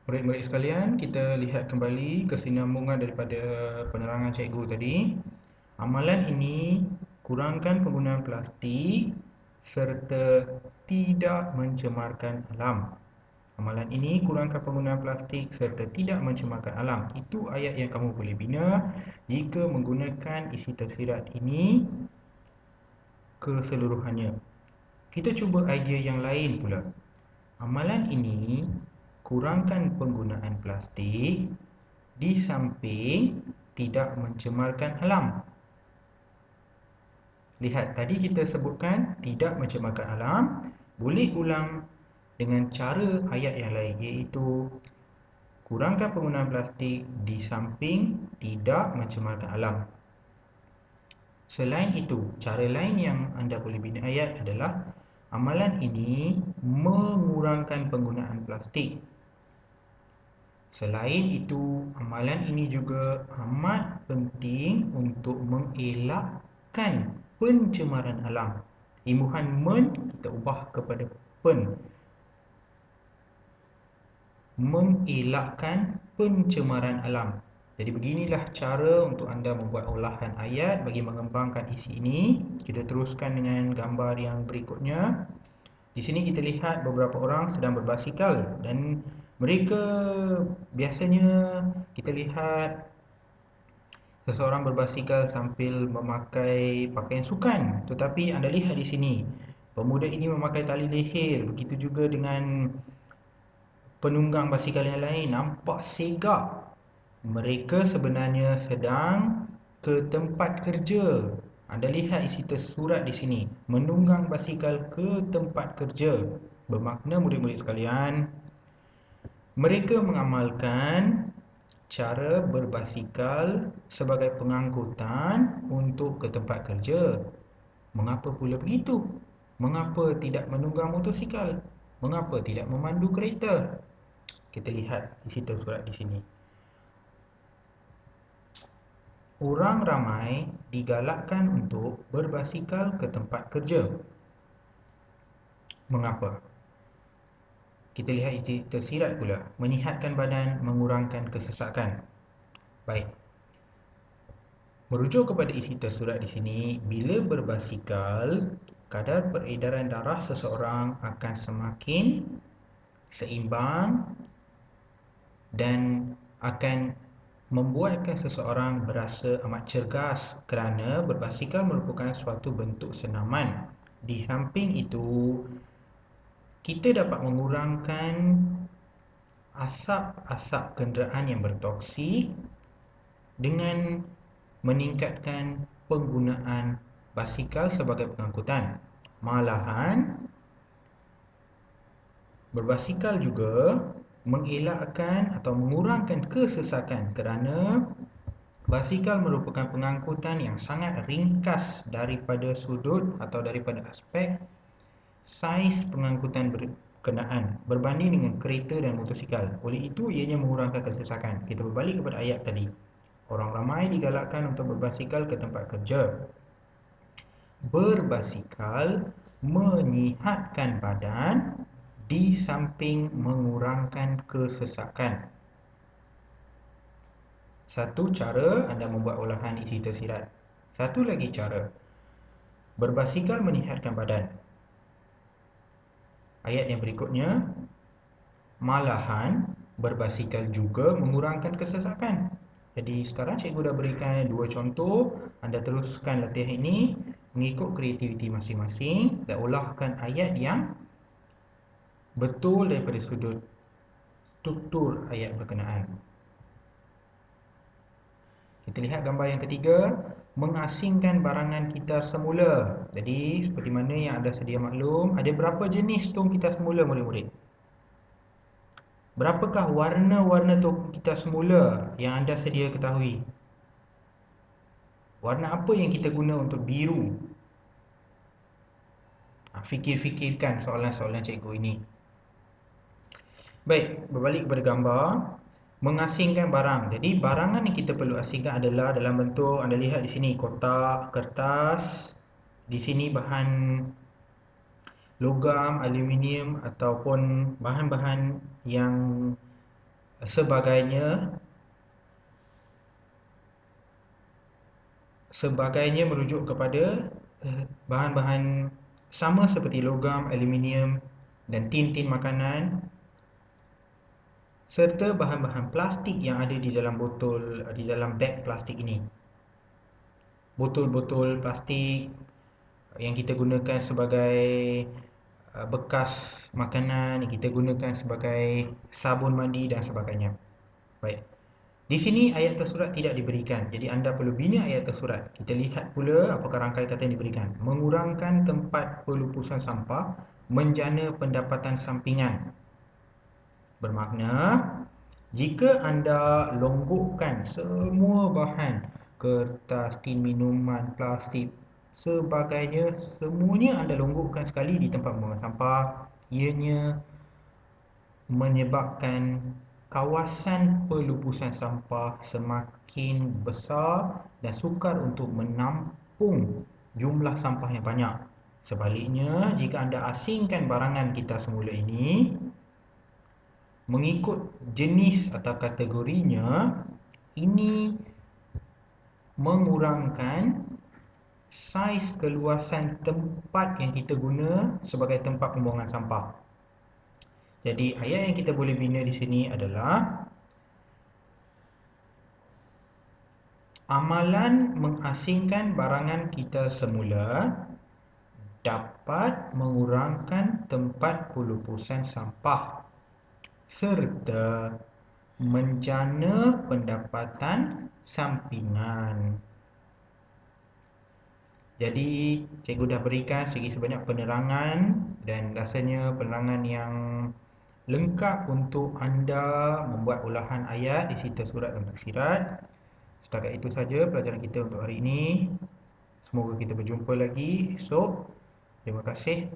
Murid-murid sekalian, kita lihat kembali kesinambungan daripada penerangan cikgu tadi. Amalan ini kurangkan penggunaan plastik serta tidak mencemarkan alam. Amalan ini kurangkan penggunaan plastik serta tidak mencemarkan alam. Itu ayat yang kamu boleh bina jika menggunakan isi tersirat ini keseluruhannya. Kita cuba idea yang lain pula. Amalan ini kurangkan penggunaan plastik di samping tidak mencemarkan alam. Lihat, tadi kita sebutkan tidak mencemarkan alam. Boleh ulang dengan cara ayat yang lain, iaitu kurangkan penggunaan plastik di samping tidak mencemarkan alam. Selain itu, cara lain yang anda boleh bina ayat adalah amalan ini mengurangkan penggunaan plastik. Selain itu, amalan ini juga amat penting untuk mengelakkan pencemaran alam. Imbuhan men kita ubah kepada pen. Mengelakkan pencemaran alam. Jadi beginilah cara untuk anda membuat olahan ayat bagi mengembangkan isi ini. Kita teruskan dengan gambar yang berikutnya. Di sini kita lihat beberapa orang sedang berbasikal dan mereka biasanya kita lihat seseorang berbasikal sambil memakai pakaian sukan. Tetapi anda lihat di sini, pemuda ini memakai tali leher. Begitu juga dengan penunggang basikal yang lain, nampak segak. Mereka sebenarnya sedang ke tempat kerja. Anda lihat isi tersurat di sini, menunggang basikal ke tempat kerja. Bermakna murid-murid sekalian, mereka mengamalkan cara berbasikal sebagai pengangkutan untuk ke tempat kerja. Mengapa pula begitu? Mengapa tidak menunggang motosikal? Mengapa tidak memandu kereta? Kita lihat isi tersurat di sini. Orang ramai digalakkan untuk berbasikal ke tempat kerja. Mengapa? Kita lihat isi tersirat pula. Menyihatkan badan, mengurangkan kesesakan. Baik. Merujuk kepada isi tersurat di sini, bila berbasikal, kadar peredaran darah seseorang akan semakin seimbang dan akan membuatkan seseorang berasa amat cergas kerana berbasikal merupakan suatu bentuk senaman. Di samping itu, kita dapat mengurangkan asap-asap kenderaan yang bertoksik dengan meningkatkan penggunaan basikal sebagai pengangkutan. Malahan, berbasikal juga mengelakkan atau mengurangkan kesesakan kerana basikal merupakan pengangkutan yang sangat ringkas daripada sudut atau daripada aspek saiz pengangkutan berkenaan berbanding dengan kereta dan motosikal. Oleh itu, ianya mengurangkan kesesakan. Kita berbalik kepada ayat tadi. Orang ramai digalakkan untuk berbasikal ke tempat kerja. Berbasikal menyihatkan badan di samping mengurangkan kesesakan. Satu cara anda membuat olahan isi tersirat. Satu lagi cara, berbasikal menyihatkan badan. Ayat yang berikutnya, malahan berbasikal juga mengurangkan kesesakan. Jadi sekarang cikgu dah berikan dua contoh. Anda teruskan latihan ini mengikut kreativiti masing-masing dan olahkan ayat yang betul daripada sudut struktur ayat berkenaan. Kita lihat gambar yang ketiga, mengasingkan barangan kitar semula. Jadi seperti mana yang anda sedia maklum, ada berapa jenis tong kitar semula murid-murid? Berapakah warna-warna tong kitar semula yang anda sedia ketahui? Warna apa yang kita guna untuk biru? Fikir-fikirkan soalan-soalan cikgu ini. Baik, berbalik kepada gambar. Mengasingkan barang. Jadi barangan yang kita perlu asingkan adalah dalam bentuk, anda lihat di sini, kotak, kertas. Di sini bahan logam, aluminium ataupun bahan-bahan yang sebagainya merujuk kepada bahan-bahan sama seperti logam, aluminium dan tin-tin makanan, serta bahan-bahan plastik yang ada di dalam botol, di dalam beg plastik ini. Botol-botol plastik yang kita gunakan sebagai bekas makanan, yang kita gunakan sebagai sabun mandi dan sebagainya. Baik. Di sini ayat tersurat tidak diberikan. Jadi anda perlu bina ayat tersurat. Kita lihat pula apakah rangkai kata yang diberikan. Mengurangkan tempat pelupusan sampah, menjana pendapatan sampingan. Bermakna, jika anda longgokkan semua bahan, kertas, tin minuman, plastik, sebagainya, semuanya anda longgokkan sekali di tempat pembuangan sampah, ianya menyebabkan kawasan pelupusan sampah semakin besar dan sukar untuk menampung jumlah sampah yang banyak. Sebaliknya, jika anda asingkan barangan kita semula ini mengikut jenis atau kategorinya, ini mengurangkan saiz keluasan tempat yang kita guna sebagai tempat pembuangan sampah. Jadi ayat yang kita boleh bina di sini adalah amalan mengasingkan barangan kita semula dapat mengurangkan tempat pelupusan sampah serta menjana pendapatan sampingan. Jadi cikgu dah berikan sedikit sebanyak penerangan dan rasanya penerangan yang lengkap untuk anda membuat ulahan ayat isi tersurat dan tersirat. Setakat itu saja pelajaran kita untuk hari ini. Semoga kita berjumpa lagi esok. Terima kasih.